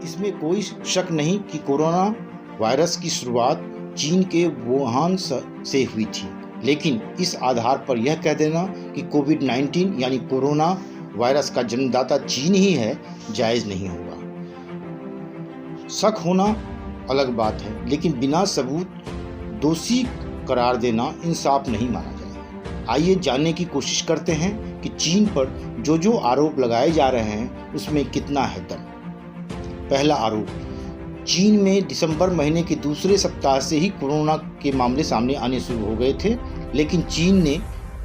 इसमें कोई शक नहीं कि कोरोना वायरस की शुरुआत चीन के वुहान से हुई थी, लेकिन इस आधार पर यह कह देना कि कोविड-19 यानी कोरोना वायरस का जन्मदाता चीन ही है, जायज़ नहीं होगा। शक होना अलग बात है, लेकिन बिना सबूत दोषी करार देना इंसाफ नहीं माना जाएगा। आइए जानने की कोशिश करते हैं कि चीन पर जो आरोप लगाए जा रहे हैं उसमें कितना है दम। पहला आरोप, चीन में दिसंबर महीने के दूसरे सप्ताह से ही कोरोना के मामले सामने आने शुरू हो गए थे, लेकिन चीन ने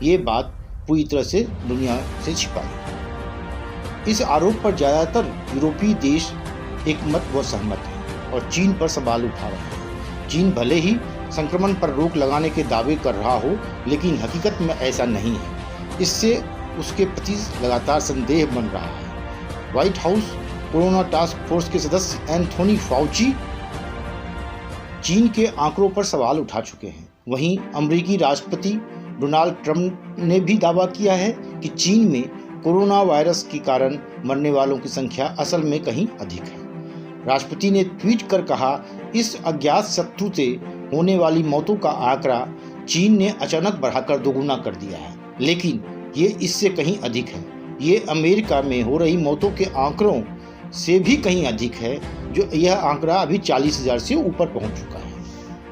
ये बात पूरी तरह से दुनिया से छिपाई। इस आरोप पर ज़्यादातर यूरोपीय देश एकमत व सहमत हैं और चीन पर सवाल उठा रहे हैं। चीन भले ही संक्रमण पर रोक लगाने के दावे कर रहा हो, लेकिन हकीकत में ऐसा नहीं है। इससे उसके प्रति लगातार संदेह बन रहा है। White house corona task force के सदस्य एंथोनी फाउची चीन के आंकड़ों पर सवाल उठा चुके हैं। वहीं अमेरिकी राष्ट्रपति डोनाल्ड ट्रंप ने भी दावा किया है कि चीन में कोरोना वायरस के कारण मरने वालों की संख्या असल में कहीं अधिक है। राष्ट्रपति ने ट्वीट कर कहा, इस अज्ञात शत्रु से होने वाली मौतों का आंकड़ा चीन ने अचानक बढ़ाकर दोगुना कर दिया है, लेकिन ये इससे कहीं अधिक है। ये अमेरिका में हो रही मौतों के आंकड़ों से भी कहीं अधिक है, जो यह आंकड़ा अभी 40,000 से ऊपर पहुंच चुका है।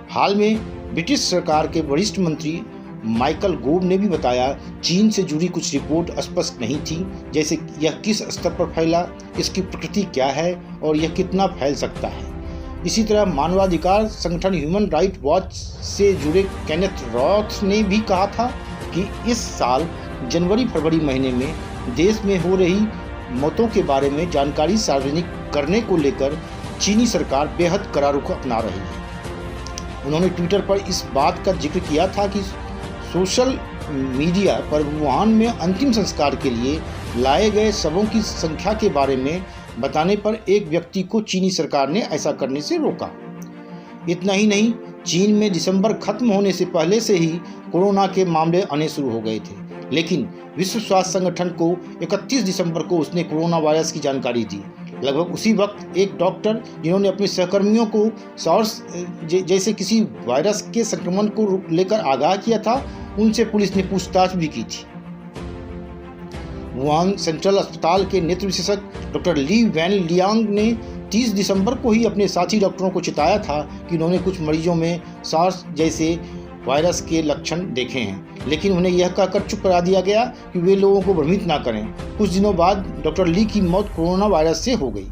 हाल में ब्रिटिश सरकार के वरिष्ठ मंत्री माइकल गोव ने भी बताया, चीन से जुड़ी कुछ रिपोर्ट स्पष्ट नहीं थी, जैसे यह किस स्तर पर फैला, इसकी प्रकृति क्या है और यह कितना फैल सकता है। इसी तरह मानवाधिकार संगठन ह्यूमन राइट वॉच से जुड़े केनेथ रॉथ ने भी कहा था कि इस साल जनवरी-फरवरी महीने में देश में हो रही मौतों के बारे में जानकारी सार्वजनिक करने को लेकर चीनी सरकार बेहद कड़ा रुख अपना रही है। उन्होंने ट्विटर पर इस बात का जिक्र किया था कि सोशल मीडिया पर वुहान में अंतिम संस्कार के लिए लाए गए शवों की संख्या के बारे में बताने पर एक व्यक्ति को चीनी सरकार ने ऐसा करने से रोका। इतना ही नहीं, चीन में दिसंबर खत्म होने से पहले से ही कोरोना के मामले आने शुरू हो गए थे, लेकिन विश्व स्वास्थ्य संगठन को 31 दिसंबर को उसने कोरोना वायरस की जानकारी दी। लगभग उसी वक्त एक डॉक्टर जिन्होंने अपने सहकर्मियों को सार्स जैसे किसी वायरस के संक्रमण को लेकर आगाह किया था, उनसे पुलिस ने पूछताछ भी की थी। वुहान सेंट्रल अस्पताल के नेत्र विशेषज्ञ डॉक्टर ली वैन लियांग ने 30 दिसंबर को ही अपने साथी डॉक्टरों को चिताया था कि उन्होंने कुछ मरीजों में सार्स जैसे वायरस के लक्षण देखे हैं, लेकिन उन्हें यह कहकर चुप करा दिया गया कि वे लोगों को भ्रमित ना करें। कुछ दिनों बाद डॉक्टर ली की मौत कोरोना वायरस से हो गई।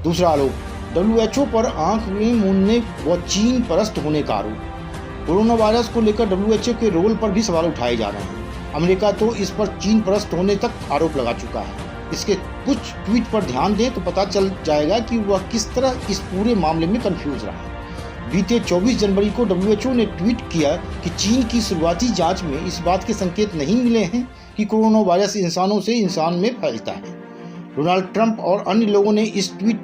दूसरा आरोप, WHO पर आंख में मूंदने व चीन परस्त होने का आरोप। कोरोना वायरस को लेकर WHO के रोल पर भी सवाल उठाए जा रहे हैं। अमेरिका तो इस पर चीन परस्त होने तक आरोप लगा चुका है। इसके कुछ ट्वीट पर ध्यान दें तो पता चल जाएगा कि वह किस तरह इस पूरे मामले में कंफ्यूज रहा है। बीते 24 जनवरी को WHO ने ट्वीट किया कि चीन की शुरुआती जांच में इस बात के संकेत नहीं मिले हैं कि कोरोना वायरस इंसानों से इंसान में फैलता है। डोनाल्ड ट्रंप और अन्य लोगों ने इस ट्वीट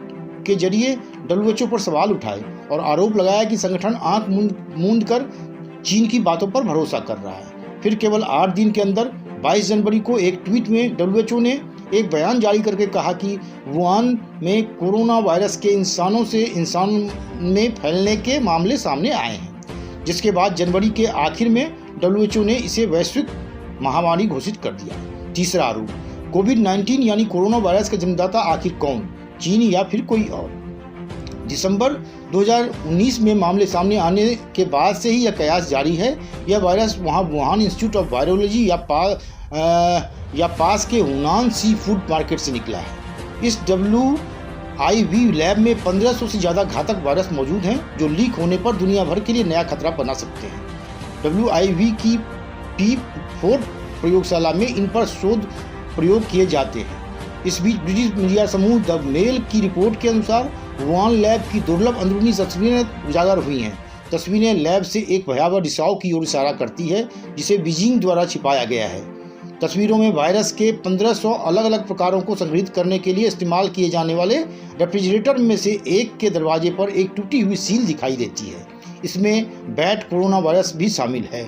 के जरिए WHO पर सवाल उठाए और आरोप लगाया कि संगठन आंख मूंद कर चीन की बातों पर भरोसा कर रहा है। फिर केवल 8 दिन के अंदर 22 जनवरी को एक ट्वीट में WHO ने एक बयान जारी करके कहा कि वुहान में कोरोना वायरस के इंसानों से इंसान में फैलने के मामले सामने आए हैं, जिसके बाद जनवरी के आखिर में WHO ने इसे वैश्विक महामारी घोषित कर दिया। तीसरा आरोप, कोविड-19 यानी कोरोना वायरस का जन्मदाता आखिर कौन, चीन या फिर कोई और। दिसंबर 2019 में मामले सामने आने के बाद से ही यह कयास जारी है। यह वायरस वहाँ वुहान इंस्टीट्यूट ऑफ वायरोलॉजी या पास के हुनान सी फूड मार्केट से निकला है। इस WIV लैब में 1500 से ज़्यादा घातक वायरस मौजूद हैं, जो लीक होने पर दुनिया भर के लिए नया खतरा बना सकते हैं। WIV की P4 प्रयोगशाला में इन पर शोध प्रयोग किए जाते हैं। इस बीच ब्रिटिश मीडिया समूह द मेल की रिपोर्ट के अनुसार वुहान लैब की दुर्लभ अंदरूनी तस्वीरें उजागर हुई हैं। तस्वीरें लैब से एक भयावह रिसाव की ओर इशारा करती है, जिसे बीजिंग द्वारा छिपाया गया है। तस्वीरों में वायरस के 1500 अलग अलग प्रकारों को संग्रहित करने के लिए इस्तेमाल किए जाने वाले रेफ्रिजरेटर में से एक के दरवाजे पर एक टूटी हुई सील दिखाई देती है। इसमें बैट कोरोना वायरस भी शामिल है।